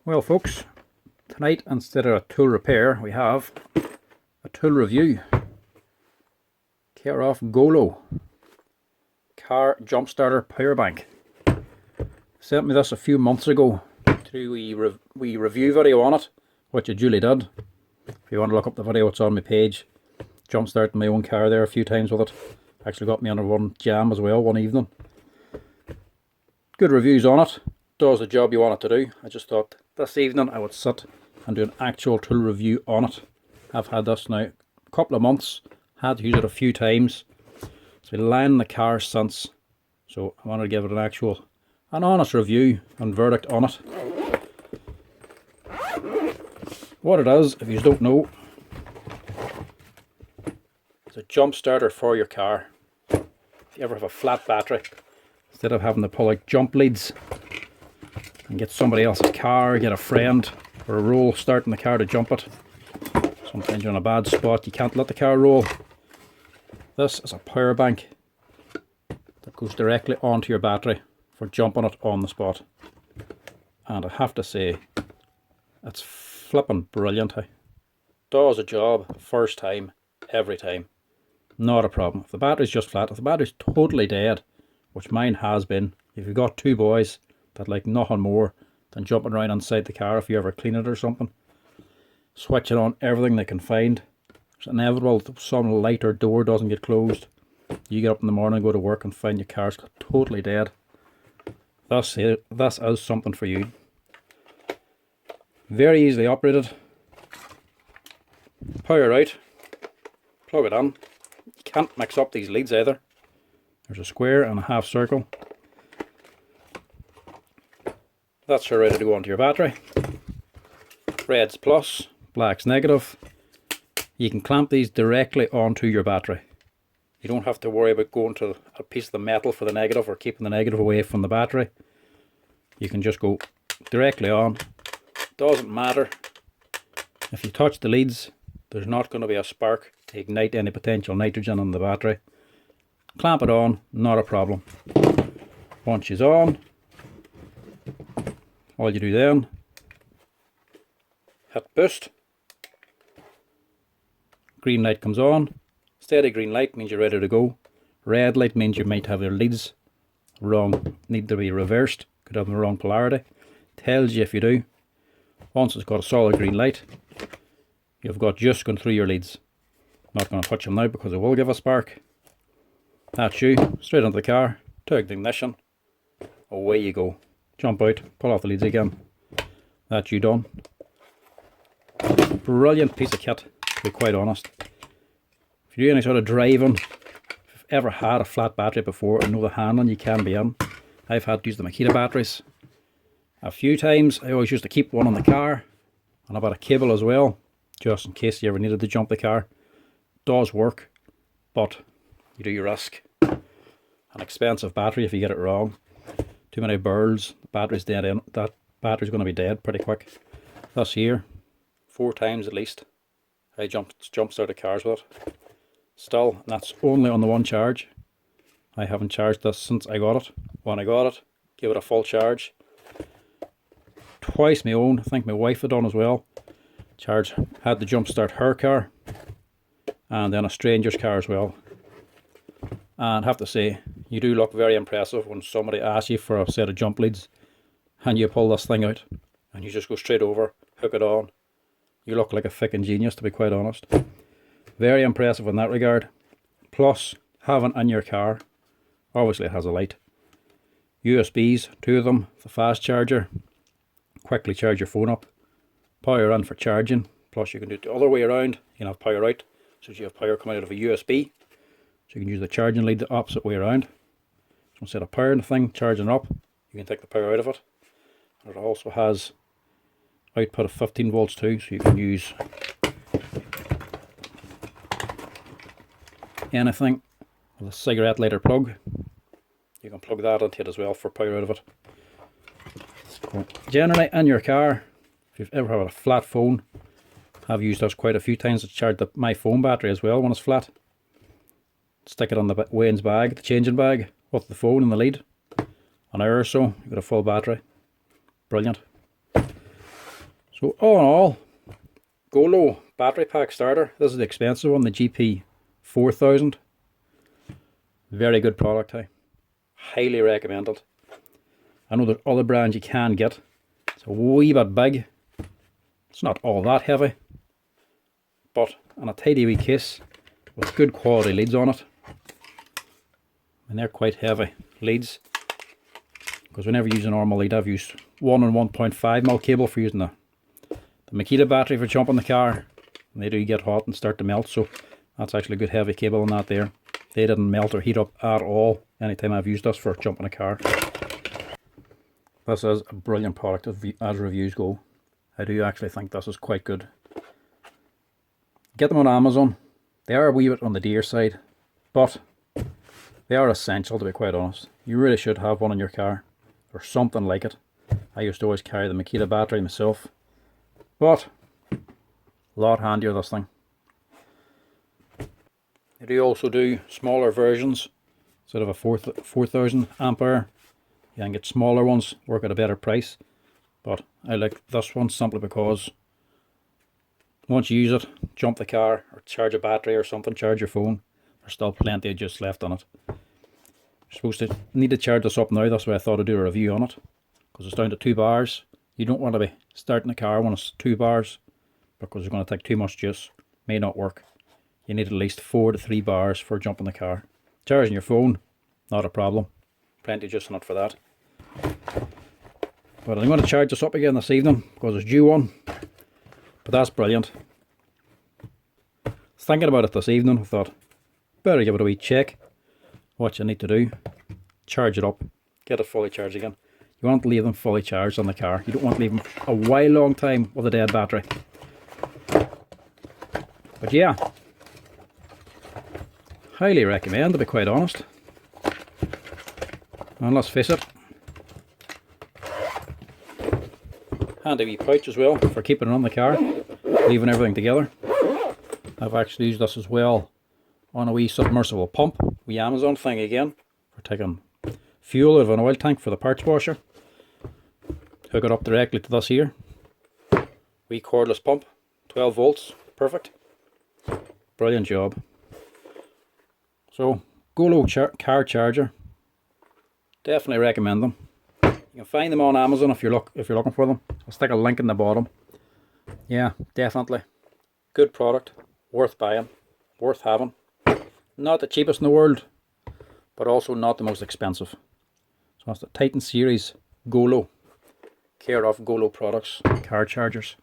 Well folks, tonight instead of a tool repair we have a tool review. Care of Gooloo car jump starter power bank. Sent me this a few months ago to do a wee review video on it, which I duly did. If you want to look up the video, it's on my page. Jump starting my own car there a few times with it. Actually got me under one jam as well one evening. Good reviews on it. Does the job you want it to do. I just thought this evening I would sit and do an actual tool review on it. I've had this now a couple of months. Had to use it a few times. It's been lying in the car since. So I wanted to give it an honest review and verdict on it. What it is, if you don't know, it's a jump starter for your car. If you ever have a flat battery, instead of having to pull out jump leads and get somebody else's car, get a friend or a roll starting the car to jump it. Sometimes you're in a bad spot, you can't let the car roll. This is a power bank that goes directly onto your battery for jumping it on the spot. And I have to say, it's flipping brilliant. Does a job first time, every time. Not a problem. If the battery's just flat, if the battery's totally dead, which mine has been, if you've got two boys that like nothing more than jumping around inside the car if you ever clean it or something, switch it on everything they can find. It's inevitable that some light or door doesn't get closed. You get up in the morning, go to work and find your car's totally dead. This is something for you. Very easily operated. Power out. Plug it in. You can't mix up these leads either. There's a square and a half circle. That's her ready to go onto your battery. Red's plus, black's negative. You can clamp these directly onto your battery. You don't have to worry about going to a piece of the metal for the negative or keeping the negative away from the battery. You can just go directly on. Doesn't matter if you touch the leads, there's not going to be a spark to ignite any potential nitrogen in the battery. Clamp it on, not a problem. Once she's on, all you do then, hit boost. Green light comes on. Steady green light means you're ready to go. Red light means you might have your leads wrong, need to be reversed, could have the wrong polarity. Tells you if you do. Once it's got a solid green light, you've got just gone through your leads. Not going to touch them now because it will give a spark. That's you, straight into the car, to ignition, away you go. Jump out, pull off the leads again. That's you done. Brilliant piece of kit, to be quite honest. If you do any sort of driving, if you've ever had a flat battery before and know the handling you can be in, I've had to use the Makita batteries a few times. I always used to keep one on the car, and I've got a cable as well, just in case you ever needed to jump the car. Does work, but you do risk an expensive battery if you get it wrong. Too many burls, the battery's dead in. That battery's going to be dead pretty quick. This here, 4 times at least, I jump started cars with it. Still, and that's only on the one charge. I haven't charged this since I got it. When I got it, give it a full charge. Twice my own, I think my wife had done as well. Had to jump start her car, and then a stranger's car as well. And I have to say, you do look very impressive when somebody asks you for a set of jump leads and you pull this thing out and you just go straight over, hook it on. You look like a fucking genius, to be quite honest. Very impressive in that regard. Plus, having in your car, obviously it has a light. USBs, 2 of them, the fast charger. Quickly charge your phone up. Power in for charging. Plus you can do it the other way around. You can have power out, so you have power coming out of a USB. So you can use the charging lead the opposite way around. So instead of powering the thing, charging up, you can take the power out of it. And it also has output of 15 volts too, so you can use anything with a cigarette lighter plug. You can plug that into it as well for power out of it. So generally in your car, if you've ever had a flat phone, I've used this quite a few times to charge my phone battery as well when it's flat. Stick it on the Wayne's bag, the changing bag, with the phone and the lead. An hour or so, you've got a full battery. Brilliant. So all in all, Gooloo battery pack starter. This is the expensive one, the GP4000. Very good product, hey. Highly recommended. I know there's other brands you can get. It's a wee bit big. It's not all that heavy, but on a tidy wee case with good quality leads on it. And they're quite heavy leads, because whenever you use a normal lead, I've used 1 and 1.5mm cable for using the Makita battery for jumping the car, and they do get hot and start to melt, so that's actually a good heavy cable on that there. They didn't melt or heat up at all anytime I've used this for jumping a car. This is a brilliant product as reviews go. I do actually think this is quite good. Get them on Amazon. They are a wee bit on the dear side, but they are essential, to be quite honest. You really should have one in your car, or something like it. I used to always carry the Makita battery myself, but a lot handier, this thing. They do also do smaller versions. Instead of a 4000 ampere, you can get smaller ones, work at a better price. But I like this one simply because once you use it, jump the car or charge a battery or something, charge your phone, there's still plenty of juice left on it. You're supposed to need to charge this up now. That's why I thought I'd do a review on it, because it's down to 2 bars. You don't want to be starting a car when it's 2 bars, because it's going to take too much juice. May not work. You need at least 4 to 3 bars for jumping the car. Charging your phone, not a problem. Plenty of juice in it for that. But I'm going to charge this up again this evening because it's due one. But that's brilliant. I was thinking about it this evening. I thought, better give it a wee check. What you need to do, charge it up, get it fully charged again. You want to leave them fully charged on the car. You don't want to leave them a while long time with a dead battery. But yeah, highly recommend, to be quite honest. And let's face it, handy wee pouch as well for keeping it on the car, leaving everything together. I've actually used this as well on a wee submersible pump, wee Amazon thing again, for taking fuel out of an oil tank for the parts washer. Hook it up directly to this here. Wee cordless pump, 12 volts, perfect. Brilliant job. So, Gooloo car charger, definitely recommend them. You can find them on Amazon if you're looking for them. I'll stick a link in the bottom. Yeah, definitely. Good product, worth buying, worth having. Not the cheapest in the world, but also not the most expensive. So that's the Titan Series Gooloo, care of Gooloo Products car chargers.